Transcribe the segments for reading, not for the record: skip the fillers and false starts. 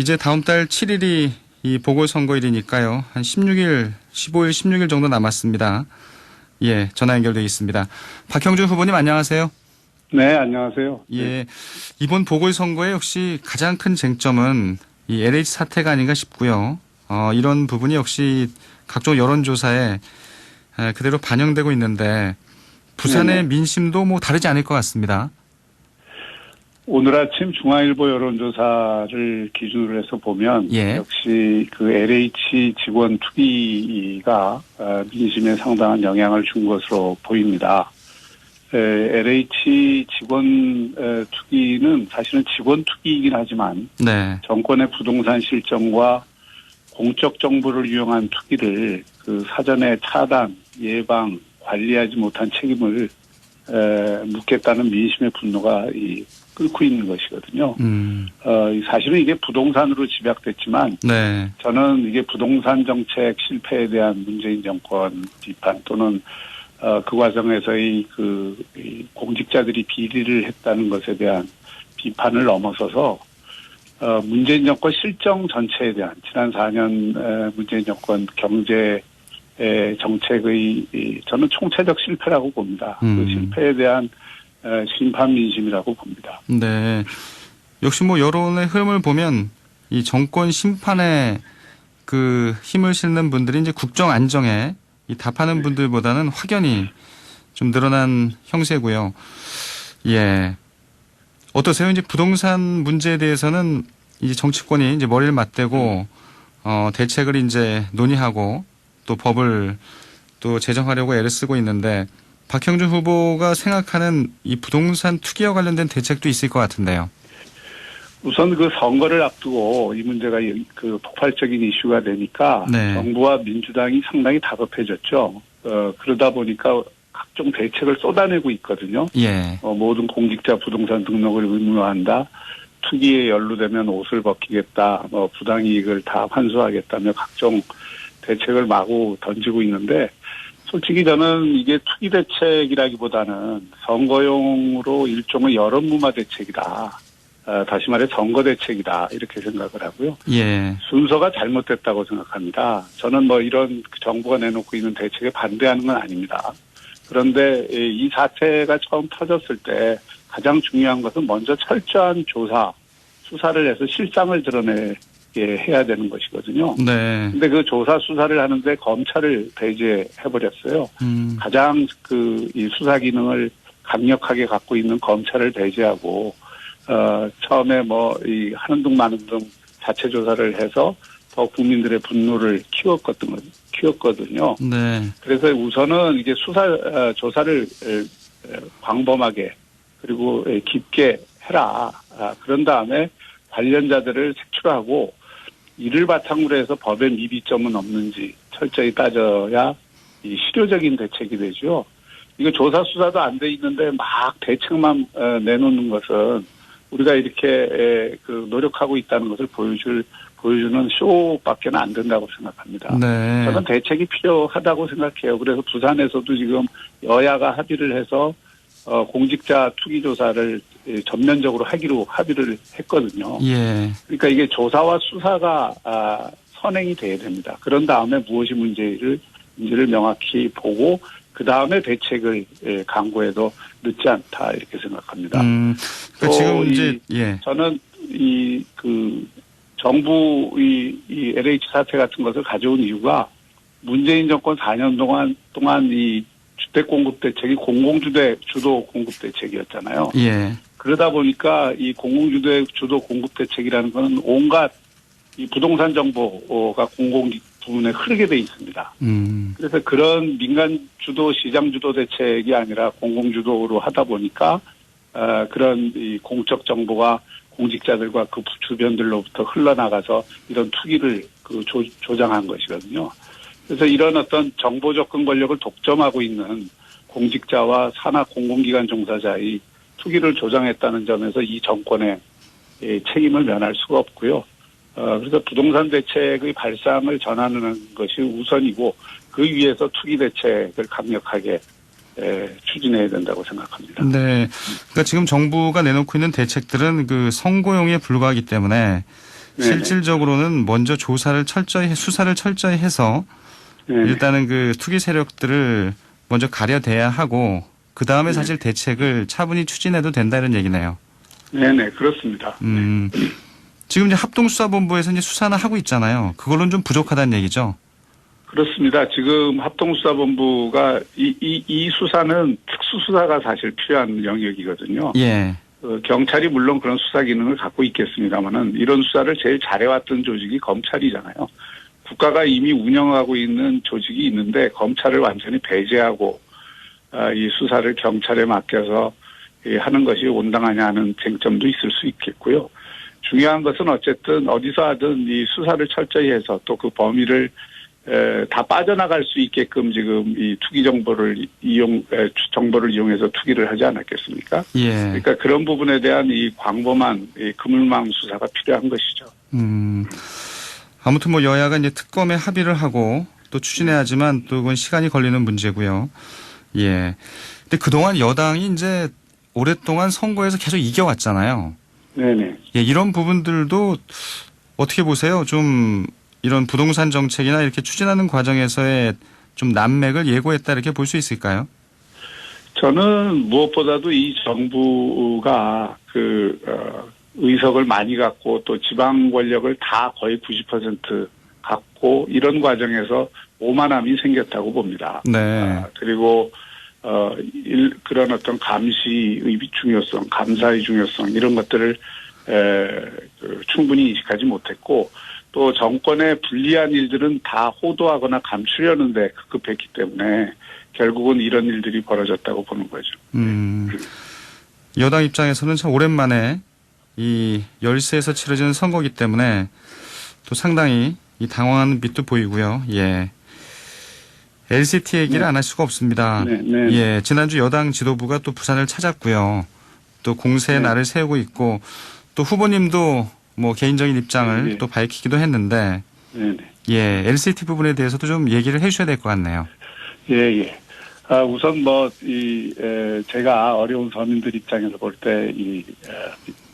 이제 다음 달 7일이 이 보궐선거일이니까요. 한 15일, 16일 정도 남았습니다. 예, 전화 연결되어 있습니다. 박형준 후보님 안녕하세요. 네, 안녕하세요. 예, 이번 보궐선거의 역시 가장 큰 쟁점은 이 LH 사태가 아닌가 싶고요. 이런 부분이 역시 각종 여론조사에 그대로 반영되고 있는데 부산의 네네. 민심도 뭐 다르지 않을 것 같습니다. 오늘 아침 중앙일보 여론조사를 기준으로 해서 보면 예. 역시 그 LH 직원 투기가 민심에 상당한 영향을 준 것으로 보입니다. LH 직원 투기는 사실은 직원 투기이긴 하지만 네. 정권의 부동산 실정과 공적 정보를 이용한 투기를 그 사전에 차단, 예방, 관리하지 못한 책임을 묻겠다는 민심의 분노가 끓고 있는 것이거든요. 사실은 이게 부동산으로 집약됐지만 네. 저는 이게 부동산 정책 실패에 대한 문재인 정권 비판 또는 그 과정에서의 이 공직자들이 비리를 했다는 것에 대한 비판을 넘어서서 문재인 정권 실정 전체에 대한 지난 4년 문재인 정권 경제 정책의 저는 총체적 실패라고 봅니다. 그 실패에 대한 심판 민심이라고 봅니다. 네. 역시 뭐 여론의 흐름을 보면 이 정권 심판에 그 힘을 실는 분들이 이제 국정 안정에 이 답하는 분들보다는 확연히 좀 늘어난 형세고요. 예. 어떠세요? 이제 부동산 문제에 대해서는 이제 정치권이 이제 머리를 맞대고 대책을 이제 논의하고 또 법을 또 제정하려고 애를 쓰고 있는데 박형준 후보가 생각하는 이 부동산 투기와 관련된 대책도 있을 것 같은데요. 우선 그 선거를 앞두고 이 문제가 그 폭발적인 이슈가 되니까 네. 정부와 민주당이 상당히 다급해졌죠. 그러다 보니까 각종 대책을 쏟아내고 있거든요. 예. 모든 공직자 부동산 등록을 의무화한다. 투기에 연루되면 옷을 벗기겠다. 부당이익을 다 환수하겠다며 각종 대책을 마구 던지고 있는데 솔직히 저는 이게 투기 대책이라기보다는 선거용으로 일종의 여론무마 대책이다. 다시 말해 선거 대책이다. 이렇게 생각을 하고요. 예. 순서가 잘못됐다고 생각합니다. 저는 이런 정부가 내놓고 있는 대책에 반대하는 건 아닙니다. 그런데 이 사태가 처음 터졌을 때 가장 중요한 것은 먼저 철저한 조사, 수사를 해서 실상을 드러내게 해야 되는 것이거든요. 네. 근데 그 조사 수사를 하는데 검찰을 배제해버렸어요. 가장 이 수사 기능을 강력하게 갖고 있는 검찰을 배제하고, 처음에 하는 둥 마는 둥 자체 조사를 해서 더 국민들의 분노를 키웠거든요. 네. 그래서 우선은 이게 조사를 광범하게 그리고 깊게 해라. 그런 다음에 관련자들을 색출하고 이를 바탕으로 해서 법의 미비점은 없는지 철저히 따져야 이 실효적인 대책이 되죠. 이거 조사 수사도 안 돼 있는데 막 대책만 내놓는 것은 우리가 이렇게 노력하고 있다는 것을 보여주는 쇼밖에는 안 된다고 생각합니다. 네. 저는 대책이 필요하다고 생각해요. 그래서 부산에서도 지금 여야가 합의를 해서 공직자 투기 조사를 전면적으로 하기로 합의를 했거든요. 예. 그러니까 이게 조사와 수사가 선행이 돼야 됩니다. 그런 다음에 무엇이 문제인지를 명확히 보고 그 다음에 대책을 강구해도 늦지 않다 이렇게 생각합니다. 그러니까 지금 이제 저는 정부 이 LH 사태 같은 것을 가져온 이유가 문재인 정권 4년 동안 이 주택 공급 대책이 공공주도 공급 대책이었잖아요. 예. 그러다 보니까 이 공공주도 공급 대책이라는 것은 온갖 이 부동산 정보가 공공 부문에 흐르게 돼 있습니다. 그래서 그런 민간 주도 시장 주도 대책이 아니라 공공 주도로 하다 보니까 그런 이 공적 정보가 공직자들과 그 주변들로부터 흘러나가서 이런 투기를 조장한 것이거든요. 그래서 이런 어떤 정보 접근 권력을 독점하고 있는 공직자와 산하 공공기관 종사자의 투기를 조장했다는 점에서 이 정권의 책임을 면할 수가 없고요. 그래서 부동산 대책의 발상을 전하는 것이 우선이고 그 위에서 투기 대책을 강력하게 추진해야 된다고 생각합니다. 네. 그러니까 지금 정부가 내놓고 있는 대책들은 그 선거용에 불과하기 때문에 네네. 실질적으로는 먼저 수사를 철저히 해서 네네. 일단은 그 투기 세력들을 먼저 가려대야 하고 그 다음에 네. 사실 대책을 차분히 추진해도 된다 이런 얘기네요. 네네, 그렇습니다. 지금 이제 합동수사본부에서 이제 수사는 하고 있잖아요. 그걸로는 좀 부족하다는 얘기죠. 그렇습니다. 지금 합동수사본부가 이 수사는 특수수사가 사실 필요한 영역이거든요. 예. 경찰이 물론 그런 수사 기능을 갖고 있겠습니다만은 이런 수사를 제일 잘해왔던 조직이 검찰이잖아요. 국가가 이미 운영하고 있는 조직이 있는데 검찰을 완전히 배제하고 이 수사를 경찰에 맡겨서 하는 것이 온당하냐 하는 쟁점도 있을 수 있겠고요. 중요한 것은 어쨌든 어디서 하든 이 수사를 철저히 해서 또 그 범위를 다 빠져나갈 수 있게끔 지금 이 투기 정보를 이용해서 투기를 하지 않았겠습니까? 예. 그러니까 그런 부분에 대한 이 광범한 이 그물망 수사가 필요한 것이죠. 아무튼 뭐 여야가 이제 특검에 합의를 하고 또 추진해야지만 또 그건 시간이 걸리는 문제고요. 예. 근데 그동안 여당이 이제 오랫동안 선거에서 계속 이겨왔잖아요. 네네. 예, 이런 부분들도 어떻게 보세요? 좀 이런 부동산 정책이나 이렇게 추진하는 과정에서의 좀 난맥을 예고했다 이렇게 볼 수 있을까요? 저는 무엇보다도 이 정부가 의석을 많이 갖고 또 지방 권력을 다 거의 90% 갖고 이런 과정에서 오만함이 생겼다고 봅니다. 네. 그리고 그런 어떤 감시의 중요성, 감사의 중요성 이런 것들을 충분히 인식하지 못했고 또 정권에 불리한 일들은 다 호도하거나 감추려는데 급급했기 때문에 결국은 이런 일들이 벌어졌다고 보는 거죠. 여당 입장에서는 참 오랜만에 이 열세에서 치러지는 선거기 때문에 또 상당히 이 당황하는 빛도 보이고요. 예. LCT 얘기를 안 할 수가 없습니다. 네. 예. 지난주 여당 지도부가 또 부산을 찾았고요. 또 공세의 날을 세우고 있고 또 후보님도 뭐 개인적인 입장을 또 밝히기도 했는데 예. LCT 부분에 대해서도 좀 얘기를 해 주셔야 될 것 같네요. 예. 우선 제가 어려운 서민들 입장에서 볼 때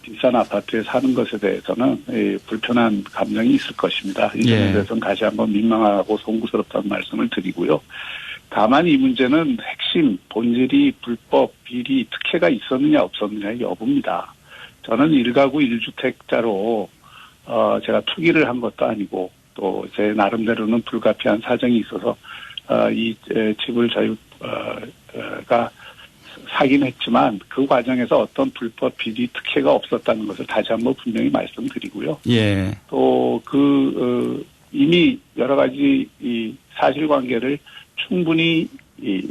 비싼 아파트에 사는 것에 대해서는 불편한 감정이 있을 것입니다. 이 점에 대해서는 다시 한번 민망하고 송구스럽다는 말씀을 드리고요. 다만 이 문제는 핵심, 본질이 불법, 비리, 특혜가 있었느냐 없었느냐의 여부입니다. 저는 1가구 1주택자로 제가 투기를 한 것도 아니고 또 제 나름대로는 불가피한 사정이 있어서 이 집을 저희가 사긴 했지만 그 과정에서 어떤 불법 비리 특혜가 없었다는 것을 다시 한번 분명히 말씀드리고요. 예. 또 이미 여러 가지 이 사실관계를 충분히 이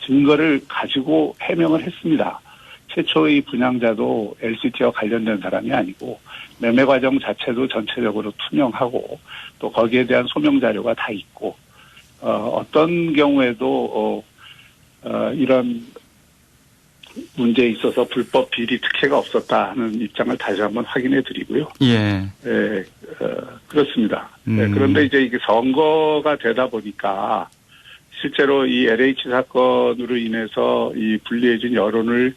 증거를 가지고 해명을 했습니다. 최초의 분양자도 LCT와 관련된 사람이 아니고 매매 과정 자체도 전체적으로 투명하고 또 거기에 대한 소명 자료가 다 있고 어떤 경우에도 이런 문제에 있어서 불법 비리 특혜가 없었다 하는 입장을 다시 한번 확인해 드리고요. 예. 그렇습니다. 그런데 이제 이게 선거가 되다 보니까 실제로 이 LH 사건으로 인해서 이 불리해진 여론을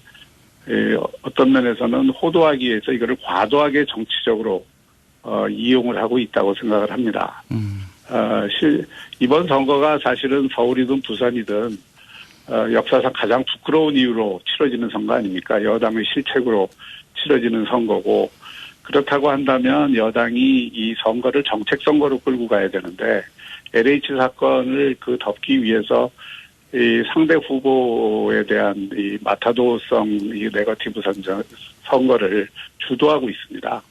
어떤 면에서는 호도하기 위해서 이거를 과도하게 정치적으로 이용을 하고 있다고 생각을 합니다. 이번 선거가 사실은 서울이든 부산이든 역사상 가장 부끄러운 이유로 치러지는 선거 아닙니까? 여당의 실책으로 치러지는 선거고 그렇다고 한다면 여당이 이 선거를 정책 선거로 끌고 가야 되는데 LH 사건을 덮기 위해서 이 상대 후보에 대한 이 마타도성 이 네거티브 선거를 주도하고 있습니다.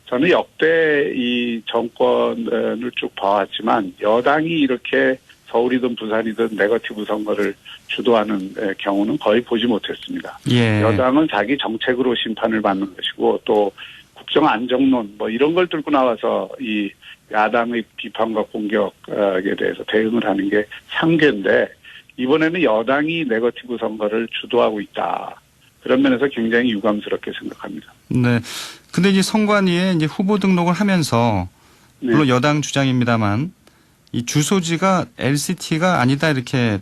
저는 역대 이 정권을 쭉 봐왔지만 여당이 이렇게 서울이든 부산이든 네거티브 선거를 주도하는 경우는 거의 보지 못했습니다. 예. 여당은 자기 정책으로 심판을 받는 것이고 또 국정 안정론 뭐 이런 걸 들고 나와서 이 야당의 비판과 공격에 대해서 대응을 하는 게 상계인데 이번에는 여당이 네거티브 선거를 주도하고 있다. 그런 면에서 굉장히 유감스럽게 생각합니다. 네. 근데 이제 선관위에 이제 후보 등록을 하면서 물론 여당 주장입니다만 이 주소지가 LCT가 아니다 이렇게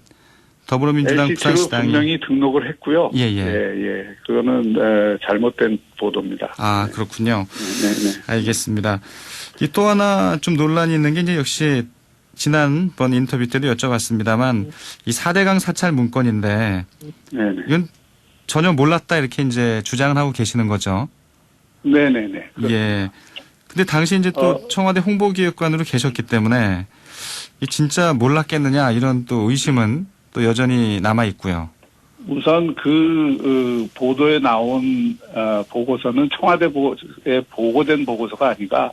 더불어민주당 LCT로 부산시당이 분명히 등록을 했고요. 예. 그거는 잘못된 보도입니다. 아, 그렇군요. 네. 알겠습니다. 이 또 하나 좀 논란이 있는 게 이제 역시 지난번 인터뷰 때도 여쭤봤습니다만 이 4대강 사찰 문건인데 네네. 이건 전혀 몰랐다 이렇게 이제 주장을 하고 계시는 거죠. 네네네. 예. 근데 당시 이제 또 청와대 홍보기획관으로 계셨기 때문에 이 진짜 몰랐겠느냐 이런 또 의심은 또 여전히 남아 있고요. 우선 보도에 나온 보고서는 청와대에 보고된 보고서가 아니라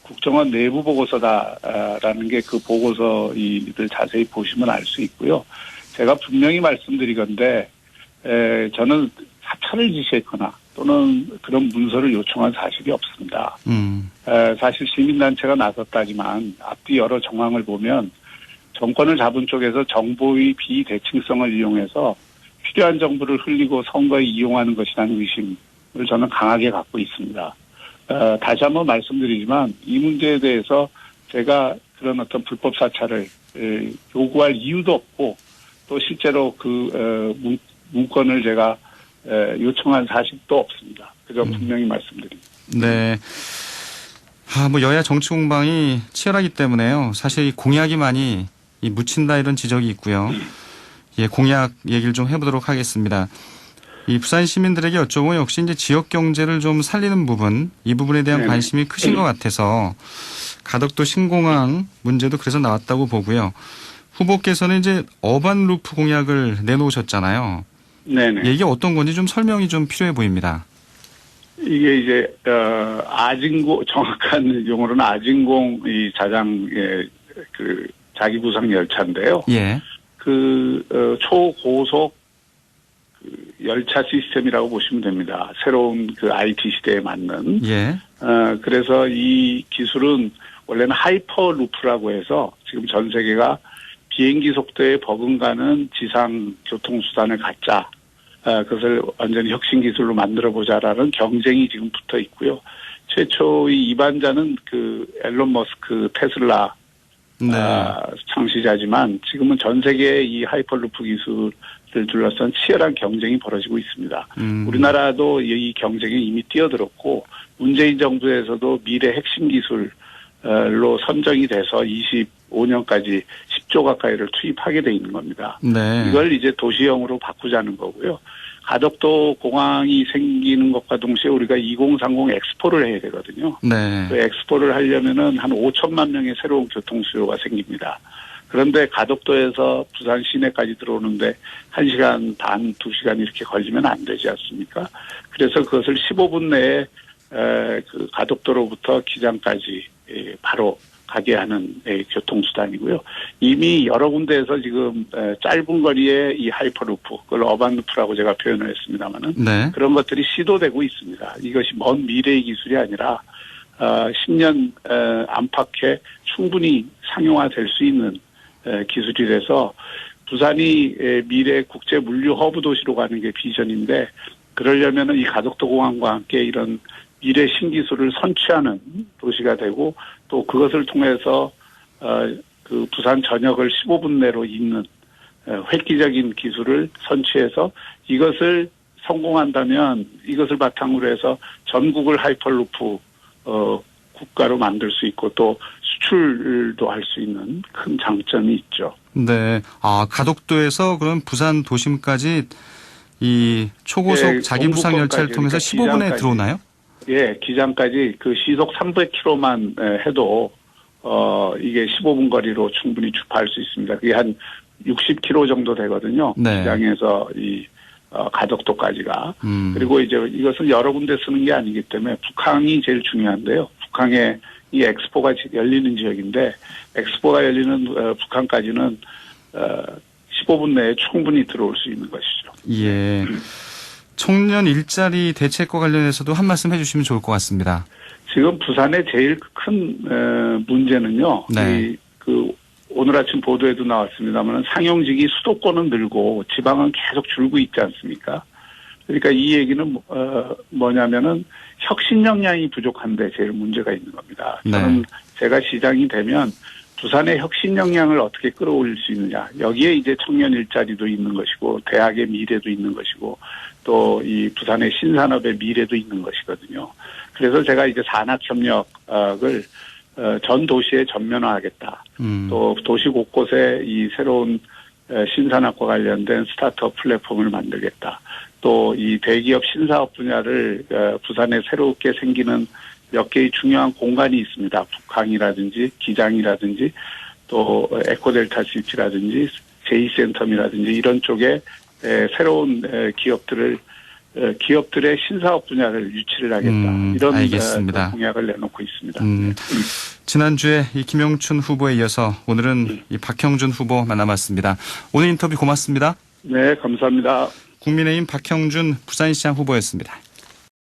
국정원 내부 보고서다라는 게 그 보고서를 자세히 보시면 알 수 있고요. 제가 분명히 말씀드리건데 저는 사찰을 지시했거나 또는 그런 문서를 요청한 사실이 없습니다. 사실 시민단체가 나섰다지만 앞뒤 여러 정황을 보면 정권을 잡은 쪽에서 정보의 비대칭성을 이용해서 필요한 정보를 흘리고 선거에 이용하는 것이라는 의심을 저는 강하게 갖고 있습니다. 다시 한번 말씀드리지만 이 문제에 대해서 제가 그런 어떤 불법 사찰을 요구할 이유도 없고 또 실제로 문건을 제가 요청한 사실도 없습니다. 그저 분명히 말씀드립니다. 네. 뭐 여야 정치 공방이 치열하기 때문에요. 사실 이 공약이 많이 묻힌다 이런 지적이 있고요. 예, 공약 얘기를 좀 해보도록 하겠습니다. 이 부산 시민들에게 여쭤보면 역시 이제 지역 경제를 좀 살리는 부분, 이 부분에 대한 관심이 크신 것 같아서 가덕도 신공항 문제도 그래서 나왔다고 보고요. 후보께서는 이제 어반 루프 공약을 내놓으셨잖아요. 네네. 이게 어떤 건지 좀 설명이 좀 필요해 보입니다. 이게 이제 정확한 용어로는 아진공 이 자장의 자기구상 열차인데요. 예. 초고속 열차 시스템이라고 보시면 됩니다. 새로운 IT 시대에 맞는. 예. 그래서 이 기술은 원래는 하이퍼루프라고 해서 지금 전 세계가 비행기 속도에 버금가는 지상 교통수단을 갖자. 그것을 완전히 혁신 기술로 만들어보자라는 경쟁이 지금 붙어 있고요. 최초의 입안자는 앨런 머스크 테슬라 창시자지만 지금은 전 세계의 이 하이퍼루프 기술을 둘러싼 치열한 경쟁이 벌어지고 있습니다. 우리나라도 이 경쟁에 이미 뛰어들었고 문재인 정부에서도 미래 핵심 기술로 선정이 돼서 25년까지 10조 가까이를 투입하게 돼 있는 겁니다. 네. 이걸 이제 도시형으로 바꾸자는 거고요. 가덕도 공항이 생기는 것과 동시에 우리가 2030 엑스포를 해야 되거든요. 네. 그 엑스포를 하려면은 한 5천만 명의 새로운 교통 수요가 생깁니다. 그런데 가덕도에서 부산 시내까지 들어오는데 1시간 반, 2시간 이렇게 걸리면 안 되지 않습니까? 그래서 그것을 15분 내에 가덕도로부터 기장까지 바로 가게 하는 교통수단이고요. 이미 여러 군데에서 지금 짧은 거리에 이 하이퍼루프, 그걸 어반루프라고 제가 표현을 했습니다만은 네. 그런 것들이 시도되고 있습니다. 이것이 먼 미래의 기술이 아니라 10년 안팎에 충분히 상용화될 수 있는 기술이라서 부산이 미래 국제 물류 허브 도시로 가는 게 비전인데 그러려면은 이 가덕도 공항과 함께 이런 미래 신기술을 선취하는 도시가 되고 또 그것을 통해서 부산 전역을 15분 내로 잇는 획기적인 기술을 선취해서 이것을 성공한다면 이것을 바탕으로 해서 전국을 하이퍼루프 국가로 만들 수 있고 또 수출도 할 수 있는 큰 장점이 있죠. 네. 가덕도에서 그럼 부산 도심까지 이 초고속 자기부상 열차를 통해서 15분에 기장까지. 들어오나요? 예, 기장까지 시속 300km만 해도 이게 15분 거리로 충분히 주파할 수 있습니다. 그게 한 60km 정도 되거든요. 네. 기장에서 가덕도까지가. 그리고 이제 이것을 여러 군데 쓰는 게 아니기 때문에 북항이 제일 중요한데요. 북한에 이 엑스포가 열리는 지역인데 엑스포가 열리는 북한까지는 15분 내에 충분히 들어올 수 있는 것이죠. 예. 청년 일자리 대책과 관련해서도 한 말씀 해주시면 좋을 것 같습니다. 지금 부산의 제일 큰 문제는요. 네. 오늘 아침 보도에도 나왔습니다만 상용직이 수도권은 늘고 지방은 계속 줄고 있지 않습니까? 그러니까 이 얘기는 뭐냐면은 혁신 역량이 부족한데 제일 문제가 있는 겁니다. 저는 제가 시장이 되면 부산의 혁신 역량을 어떻게 끌어올릴 수 있느냐. 여기에 이제 청년 일자리도 있는 것이고 대학의 미래도 있는 것이고 또 이 부산의 신산업의 미래도 있는 것이거든요. 그래서 제가 이제 산학협력을 전 도시에 전면화하겠다. 또 도시 곳곳에 이 새로운 신산업과 관련된 스타트업 플랫폼을 만들겠다. 또 이 대기업 신사업 분야를 부산에 새롭게 생기는 몇 개의 중요한 공간이 있습니다. 북항이라든지 기장이라든지 또 에코델타 시티라든지 제이센텀이라든지 이런 쪽에 새로운 기업들의 신사업 분야를 유치를 하겠다. 이런 알겠습니다. 공약을 내놓고 있습니다. 지난주에 이 김영춘 후보에 이어서 오늘은 이 박형준 후보 만나봤습니다. 오늘 인터뷰 고맙습니다. 네, 감사합니다. 국민의힘 박형준 부산시장 후보였습니다.